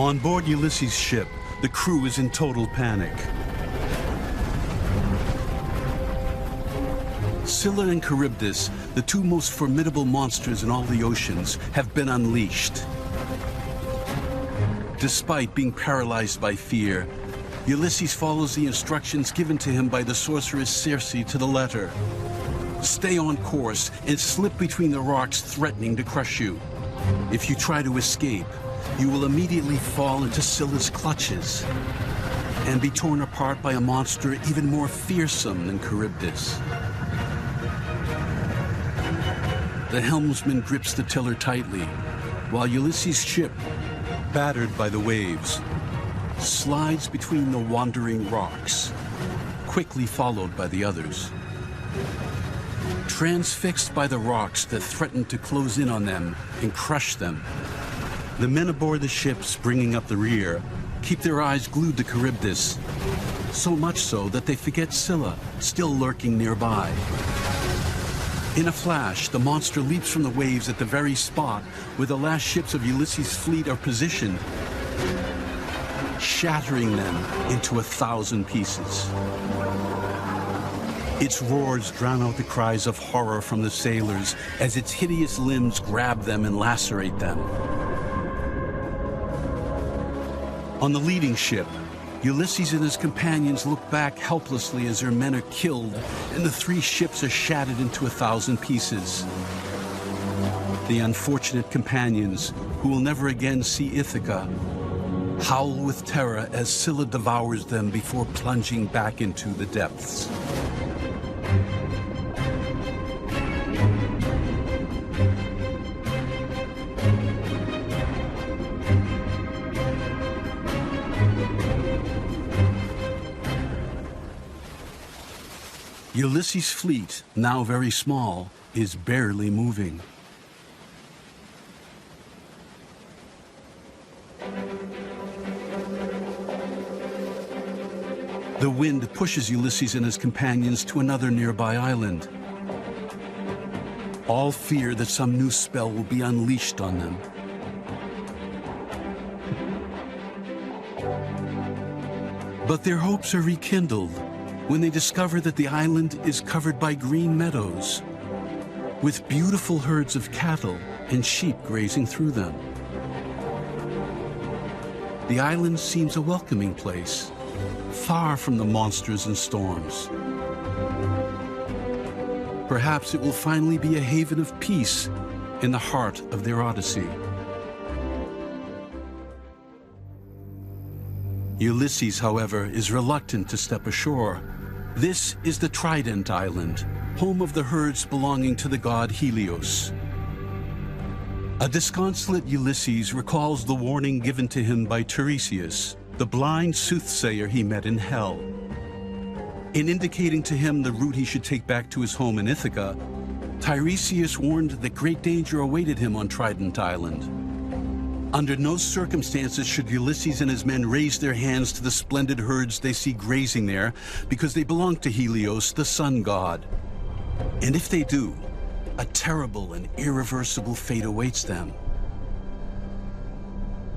On board Ulysses' ship, the crew is in total panic. Scylla and Charybdis, the two most formidable monsters in all the oceans, have been unleashed. Despite being paralyzed by fear, Ulysses follows the instructions given to him by the sorceress Circe to the letter. Stay on course and slip between the rocks threatening to crush you. If you try to escape, you will immediately fall into Scylla's clutches and be torn apart by a monster even more fearsome than Charybdis. The helmsman grips the tiller tightly, while Ulysses' ship, battered by the waves, slides between the wandering rocks, quickly followed by the others. Transfixed by the rocks that threaten to close in on them and crush them, the men aboard the ships bringing up the rear keep their eyes glued to Charybdis, so much so that they forget Scylla, still lurking nearby. In a flash, the monster leaps from the waves at the very spot where the last ships of Ulysses' fleet are positioned, shattering them into 1,000 pieces. Its roars drown out the cries of horror from the sailors as its hideous limbs grab them and lacerate them. On the leading ship, Ulysses and his companions look back helplessly as their men are killed and the three ships are shattered into 1,000 pieces. The unfortunate companions, who will never again see Ithaca, howl with terror as Scylla devours them before plunging back into the depths. Ulysses' fleet, now very small, is barely moving. The wind pushes Ulysses and his companions to another nearby island. All fear that some new spell will be unleashed on them. But their hopes are rekindled when they discover that the island is covered by green meadows, with beautiful herds of cattle and sheep grazing through them. The island seems a welcoming place, far from the monsters and storms. Perhaps it will finally be a haven of peace in the heart of their Odyssey. Ulysses, however, is reluctant to step ashore. This is the Trident Island, home of the herds belonging to the god Helios. A disconsolate Ulysses recalls the warning given to him by Tiresia, the blind soothsayer he met in hell. In indicating to him the route he should take back to his home in Ithaca, Tiresia warned that great danger awaited him on Trident Island. Under no circumstances should Ulysses and his men raise their hands to the splendid herds they see grazing there, because they belong to Helios, the sun god. And if they do, a terrible and irreversible fate awaits them.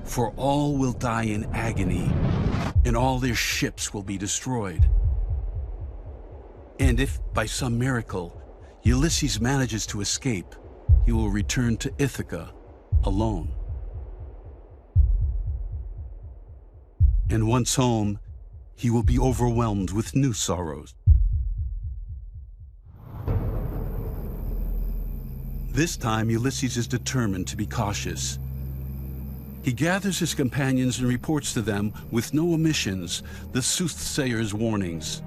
For all will die in agony, and all their ships will be destroyed. And if, by some miracle, Ulysses manages to escape, he will return to Ithaca alone. And once home, he will be overwhelmed with new sorrows. This time, Ulysses is determined to be cautious. He gathers his companions and reports to them, with no omissions, the soothsayer's warnings.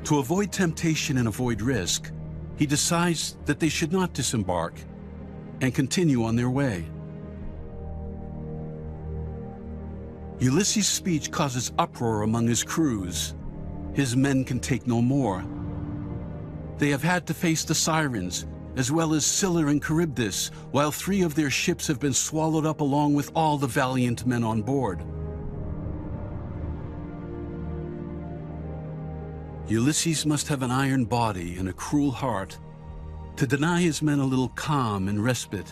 To avoid temptation and avoid risk, he decides that they should not disembark and continue on their way. Ulysses' speech causes uproar among his crews. His men can take no more. They have had to face the sirens, as well as Scylla and Charybdis, while 3 of their ships have been swallowed up along with all the valiant men on board. Ulysses must have an iron body and a cruel heart to deny his men a little calm and respite.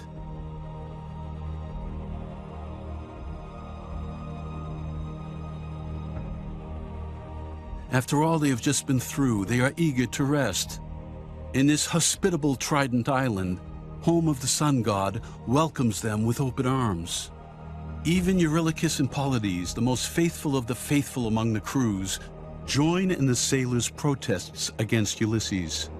After all they have just been through, they are eager to rest. In this hospitable Trident Island, home of the sun god, welcomes them with open arms. Even Eurylochus and Pylades, the most faithful of the faithful among the crews, join in the sailors' protests against Ulysses.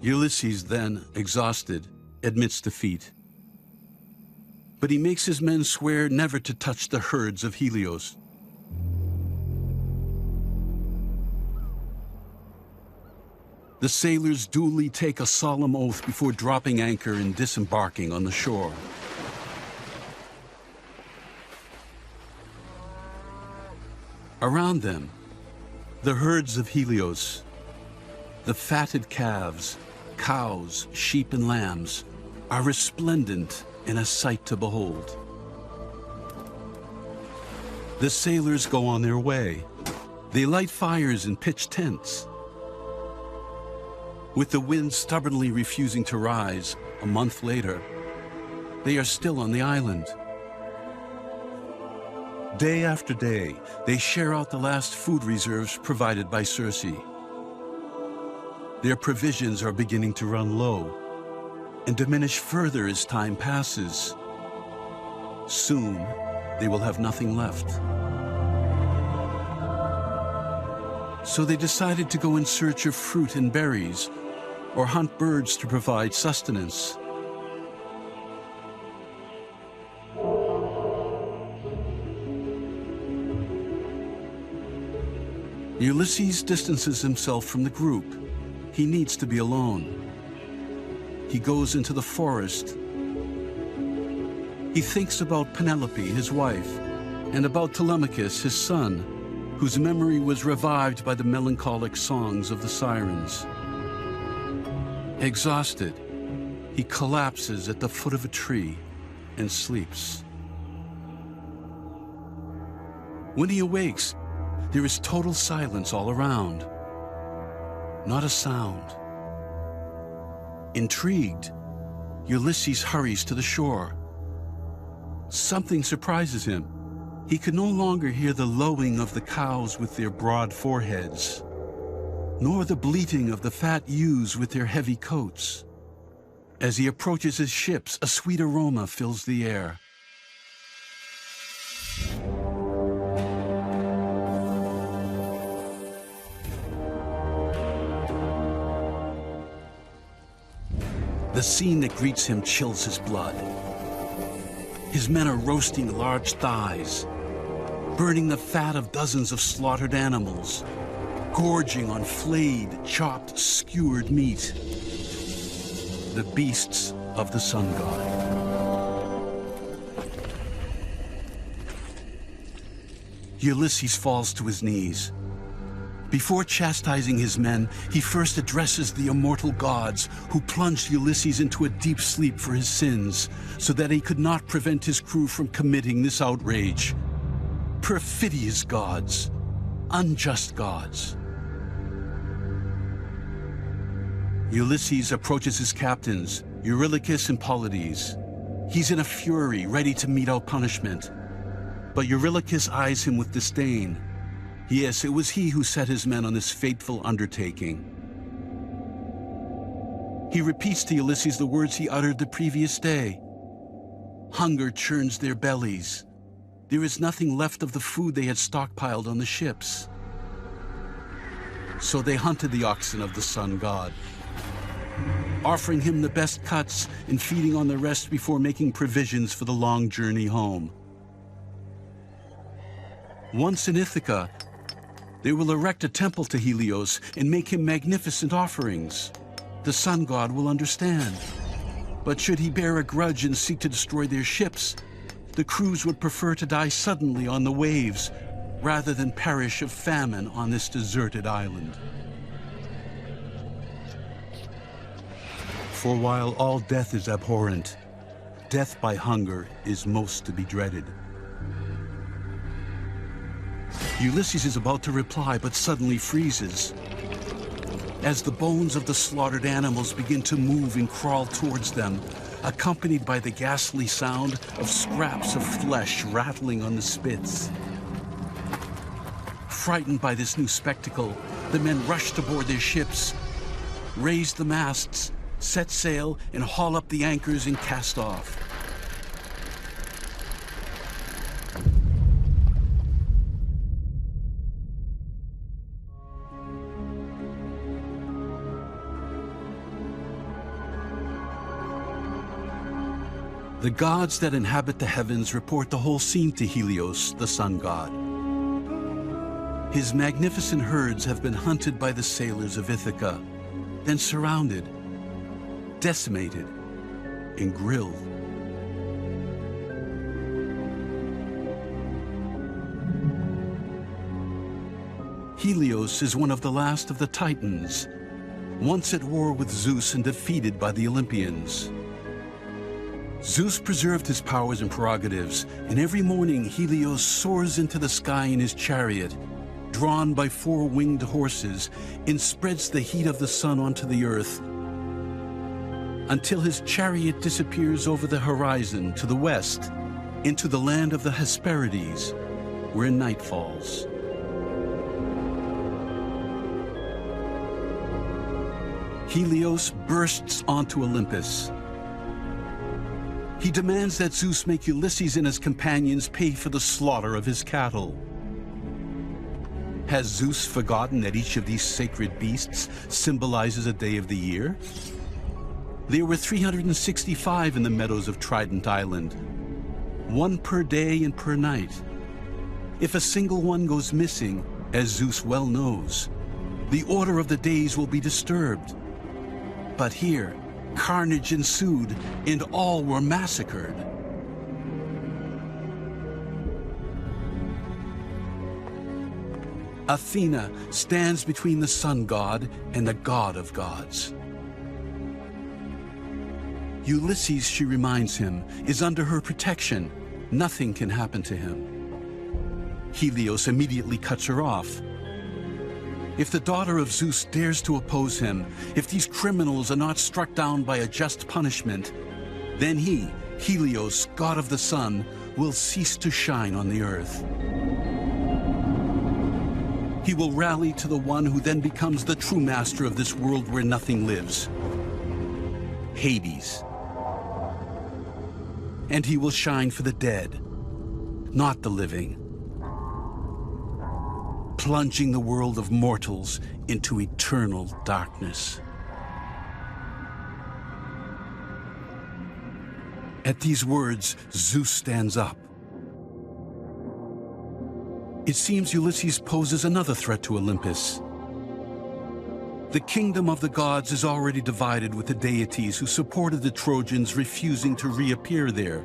Ulysses then, exhausted, admits defeat. But he makes his men swear never to touch the herds of Helios. The sailors duly take a solemn oath before dropping anchor and disembarking on the shore. Around them, the herds of Helios, the fatted calves, cows, sheep, and lambs, are resplendent and a sight to behold. The sailors go on their way. They light fires and pitch tents. With the wind stubbornly refusing to rise, a month later, they are still on the island. Day after day, they share out the last food reserves provided by Circe. Their provisions are beginning to run low and diminish further as time passes. Soon, they will have nothing left. So they decided to go in search of fruit and berries, or hunt birds to provide sustenance. Ulysses distances himself from the group. He needs to be alone. He goes into the forest. He thinks about Penelope, his wife, and about Telemachus, his son, whose memory was revived by the melancholic songs of the sirens. Exhausted, he collapses at the foot of a tree and sleeps. When he awakes, there is total silence all around. Not a sound. Intrigued, Ulysses hurries to the shore. Something surprises him. He can no longer hear the lowing of the cows with their broad foreheads, nor the bleating of the fat ewes with their heavy coats. As he approaches his ships, a sweet aroma fills the air. The scene that greets him chills his blood. His men are roasting large thighs, burning the fat of dozens of slaughtered animals, gorging on flayed, chopped, skewered meat. The beasts of the sun god. Ulysses falls to his knees. Before chastising his men, he first addresses the immortal gods who plunged Ulysses into a deep sleep for his sins, so that he could not prevent his crew from committing this outrage. Perfidious gods, unjust gods. Ulysses approaches his captains, Eurylochus and Pylades. He's in a fury, ready to mete out punishment. But Eurylochus eyes him with disdain. Yes, it was he who set his men on this fateful undertaking. He repeats to Ulysses the words he uttered the previous day. Hunger churns their bellies. There is nothing left of the food they had stockpiled on the ships. So they hunted the oxen of the sun god, offering him the best cuts and feeding on the rest before making provisions for the long journey home. Once in Ithaca, they will erect a temple to Helios and make him magnificent offerings. The sun god will understand. But should he bear a grudge and seek to destroy their ships, the crews would prefer to die suddenly on the waves rather than perish of famine on this deserted island. For while all death is abhorrent, death by hunger is most to be dreaded. Ulysses is about to reply, but suddenly freezes. As the bones of the slaughtered animals begin to move and crawl towards them, accompanied by the ghastly sound of scraps of flesh rattling on the spits. Frightened by this new spectacle, the men rushed aboard their ships, raised the masts, set sail, and haul up the anchors and cast off. The gods that inhabit the heavens report the whole scene to Helios, the sun god. His magnificent herds have been hunted by the sailors of Ithaca, then surrounded, decimated, and grilled. Helios is one of the last of the Titans, once at war with Zeus and defeated by the Olympians. Zeus preserved his powers and prerogatives, and every morning Helios soars into the sky in his chariot, drawn by 4 winged horses, and spreads the heat of the sun onto the earth, until his chariot disappears over the horizon to the west, into the land of the Hesperides, where night falls. Helios bursts onto Olympus. He demands that Zeus make Ulysses and his companions pay for the slaughter of his cattle. Has Zeus forgotten that each of these sacred beasts symbolizes a day of the year? There were 365 in the meadows of Trident Island, 1 per day and per night. If a single one goes missing, as Zeus well knows, the order of the days will be disturbed. But here, carnage ensued, and all were massacred. Athena stands between the sun god and the god of gods. Ulysses, she reminds him, is under her protection. Nothing can happen to him. Helios immediately cuts her off. If the daughter of Zeus dares to oppose him, if these criminals are not struck down by a just punishment, then he, Helios, god of the sun, will cease to shine on the earth. He will rally to the one who then becomes the true master of this world where nothing lives, Hades. And he will shine for the dead, not the living, plunging the world of mortals into eternal darkness. At these words, Zeus stands up. It seems Ulysses poses another threat to Olympus. The kingdom of the gods is already divided, with the deities who supported the Trojans refusing to reappear there.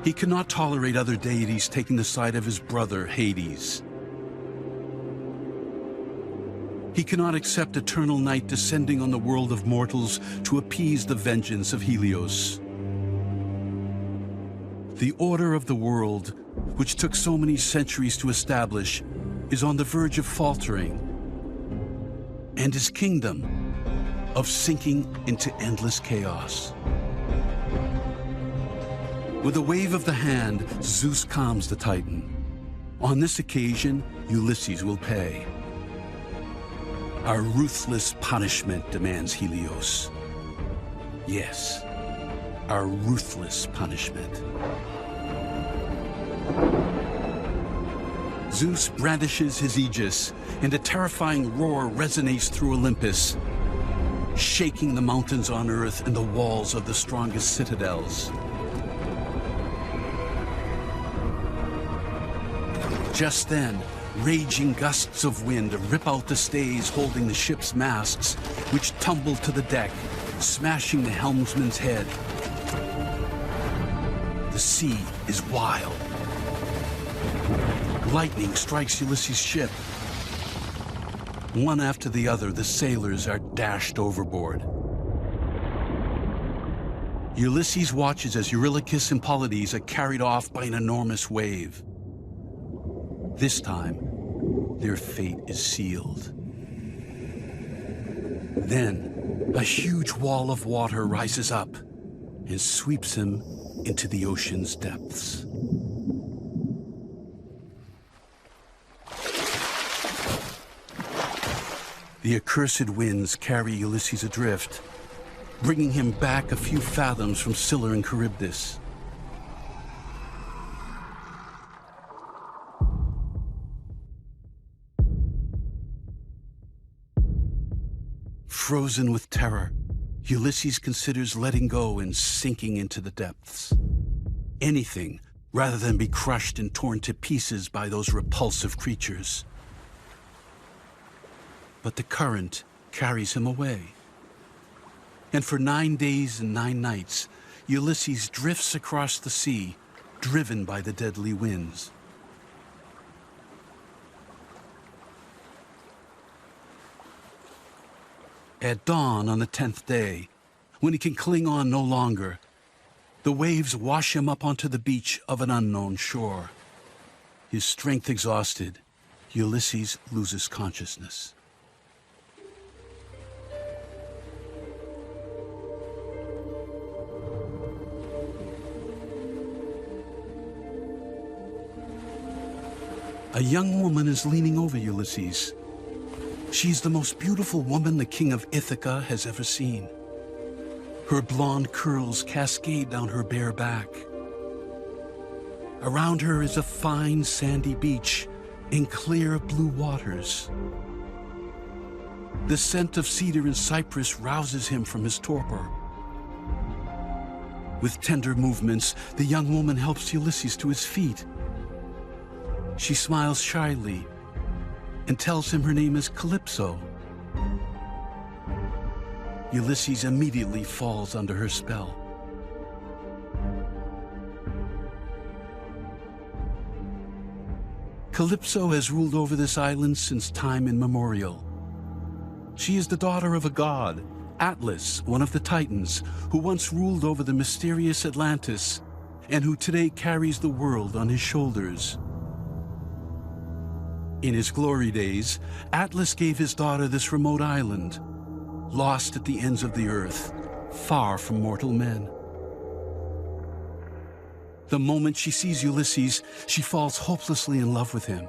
He cannot tolerate other deities taking the side of his brother, Hades. He cannot accept eternal night descending on the world of mortals to appease the vengeance of Helios. The order of the world, which took so many centuries to establish, is on the verge of faltering, and his kingdom of sinking into endless chaos. With a wave of the hand, Zeus calms the Titan. On this occasion, Ulysses will pay. Our ruthless punishment, demands Helios. Yes, our ruthless punishment. Zeus brandishes his aegis, and a terrifying roar resonates through Olympus, shaking the mountains on earth and the walls of the strongest citadels. Just then, raging gusts of wind rip out the stays holding the ship's masts, which tumble to the deck, smashing the helmsman's head. The sea is wild. Lightning strikes Ulysses' ship. One after the other, the sailors are dashed overboard. Ulysses watches as Eurylochus and Pylades are carried off by an enormous wave. This time, their fate is sealed. Then, a huge wall of water rises up and sweeps him into the ocean's depths. The accursed winds carry Ulysses adrift, bringing him back a few fathoms from Scylla and Charybdis. Frozen with terror, Ulysses considers letting go and sinking into the depths. Anything rather than be crushed and torn to pieces by those repulsive creatures. But the current carries him away. And for 9 days and 9 nights, Ulysses drifts across the sea, driven by the deadly winds. At dawn on the 10th day, when he can cling on no longer, the waves wash him up onto the beach of an unknown shore. His strength exhausted, Ulysses loses consciousness. A young woman is leaning over Ulysses. She's the most beautiful woman the king of Ithaca has ever seen. Her blonde curls cascade down her bare back. Around her is a fine sandy beach and clear blue waters. The scent of cedar and cypress rouses him from his torpor. With tender movements, the young woman helps Ulysses to his feet. She smiles shyly and tells him her name is Calypso. Ulysses immediately falls under her spell. Calypso has ruled over this island since time immemorial. She is the daughter of a god, Atlas, one of the Titans, who once ruled over the mysterious Atlantis and who today carries the world on his shoulders. In his glory days, Atlas gave his daughter this remote island, lost at the ends of the earth, far from mortal men. The moment she sees Ulysses, she falls hopelessly in love with him.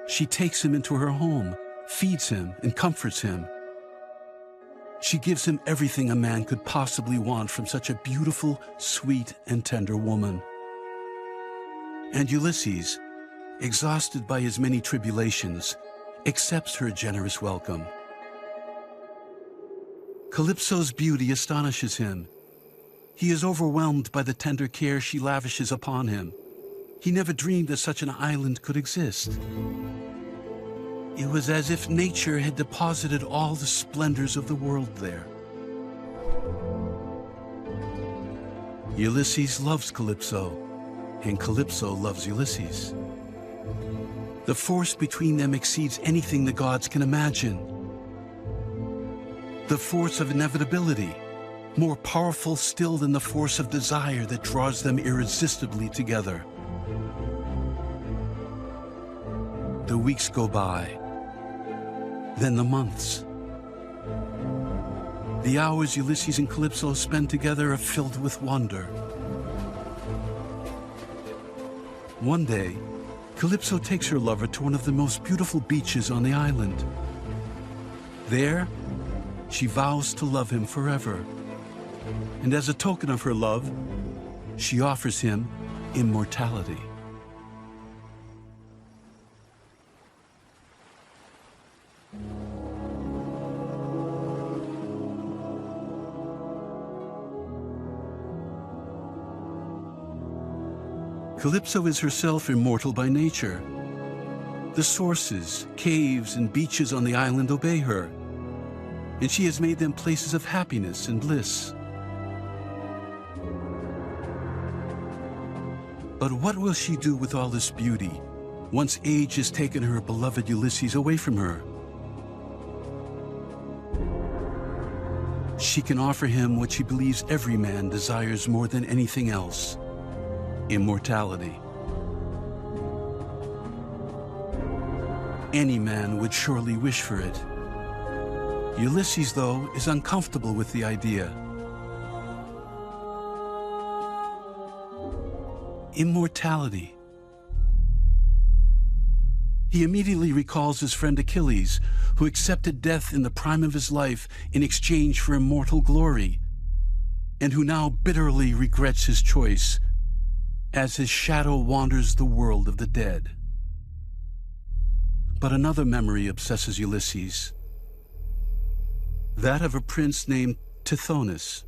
She takes him into her home, feeds him, and comforts him. She gives him everything a man could possibly want from such a beautiful, sweet, and tender woman. And Ulysses, exhausted by his many tribulations, accepts her generous welcome. Calypso's beauty astonishes him. He is overwhelmed by the tender care she lavishes upon him. He never dreamed that such an island could exist. It was as if nature had deposited all the splendors of the world there. Ulysses loves Calypso, and Calypso loves Ulysses. The force between them exceeds anything the gods can imagine. The force of inevitability, more powerful still than the force of desire that draws them irresistibly together. The weeks go by, then the months. The hours Ulysses and Calypso spend together are filled with wonder. One day, Calypso takes her lover to one of the most beautiful beaches on the island. There, she vows to love him forever. And as a token of her love, she offers him immortality. Calypso is herself immortal by nature. The sources, caves, and beaches on the island obey her, and she has made them places of happiness and bliss. But what will she do with all this beauty, once age has taken her beloved Ulysses away from her? She can offer him what she believes every man desires more than anything else: immortality. Any man would surely wish for it. Ulysses, though, is uncomfortable with the idea. Immortality. He immediately recalls his friend Achilles, who accepted death in the prime of his life in exchange for immortal glory, and who now bitterly regrets his choice as his shadow wanders the world of the dead. But another memory obsesses Ulysses, that of a prince named Tithonus.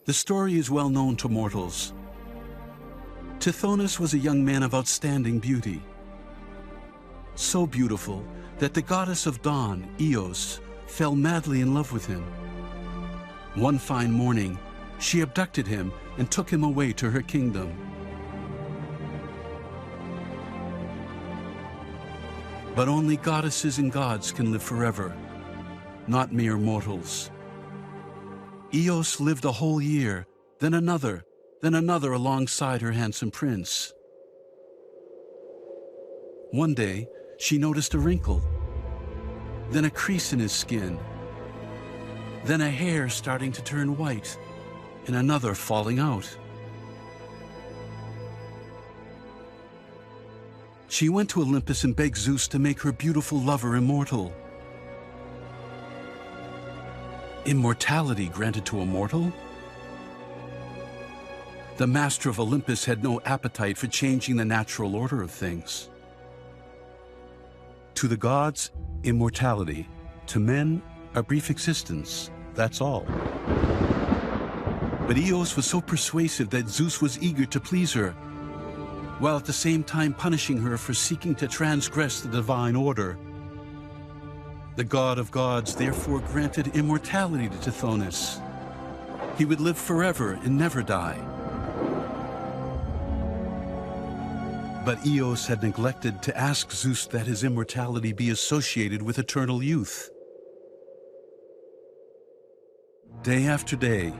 The story is well known to mortals. Tithonus was a young man of outstanding beauty, so beautiful that the goddess of dawn, Eos, fell madly in love with him. One fine morning, she abducted him and took him away to her kingdom. But only goddesses and gods can live forever, not mere mortals. Eos lived a whole year, then another alongside her handsome prince. One day, she noticed a wrinkle, then a crease in his skin, then a hair starting to turn white, and another falling out. She went to Olympus and begged Zeus to make her beautiful lover immortal. Immortality granted to a mortal? The master of Olympus had no appetite for changing the natural order of things. To the gods, immortality. To men, a brief existence. That's all. But Eos was so persuasive that Zeus was eager to please her, while at the same time punishing her for seeking to transgress the divine order. The god of gods therefore granted immortality to Tithonus. He would live forever and never die. But Eos had neglected to ask Zeus that his immortality be associated with eternal youth. Day after day,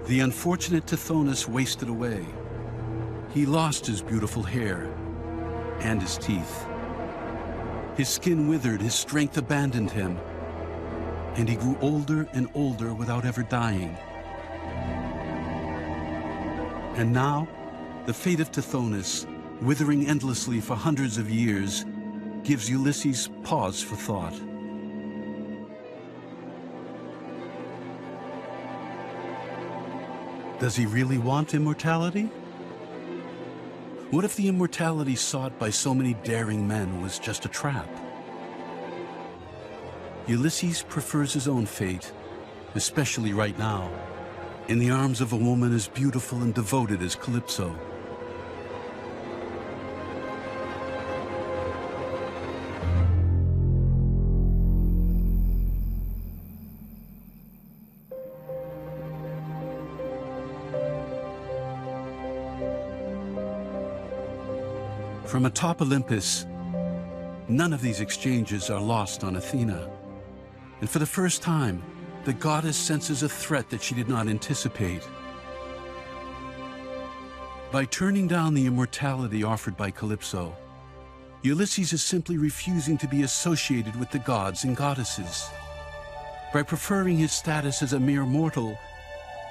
the unfortunate Tithonus wasted away. He lost his beautiful hair and his teeth. His skin withered, his strength abandoned him, and he grew older and older without ever dying. And now, the fate of Tithonus, withering endlessly for hundreds of years, gives Ulysses pause for thought. Does he really want immortality? What if the immortality sought by so many daring men was just a trap? Ulysses prefers his own fate, especially right now, in the arms of a woman as beautiful and devoted as Calypso. From atop Olympus, none of these exchanges are lost on Athena. And for the first time, the goddess senses a threat that she did not anticipate. By turning down the immortality offered by Calypso, Ulysses is simply refusing to be associated with the gods and goddesses. By preferring his status as a mere mortal,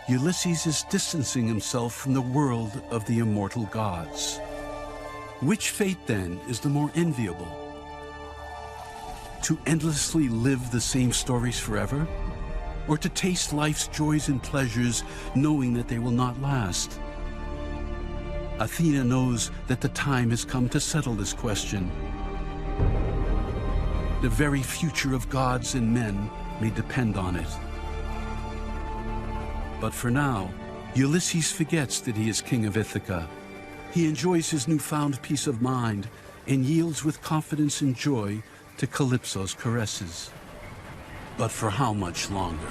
Ulysses is distancing himself from the world of the immortal gods. Which fate, then, is the more enviable? To endlessly live the same stories forever? Or to taste life's joys and pleasures, knowing that they will not last? Athena knows that the time has come to settle this question. The very future of gods and men may depend on it. But for now, Ulysses forgets that he is king of Ithaca. He enjoys his newfound peace of mind and yields with confidence and joy to Calypso's caresses. But for how much longer?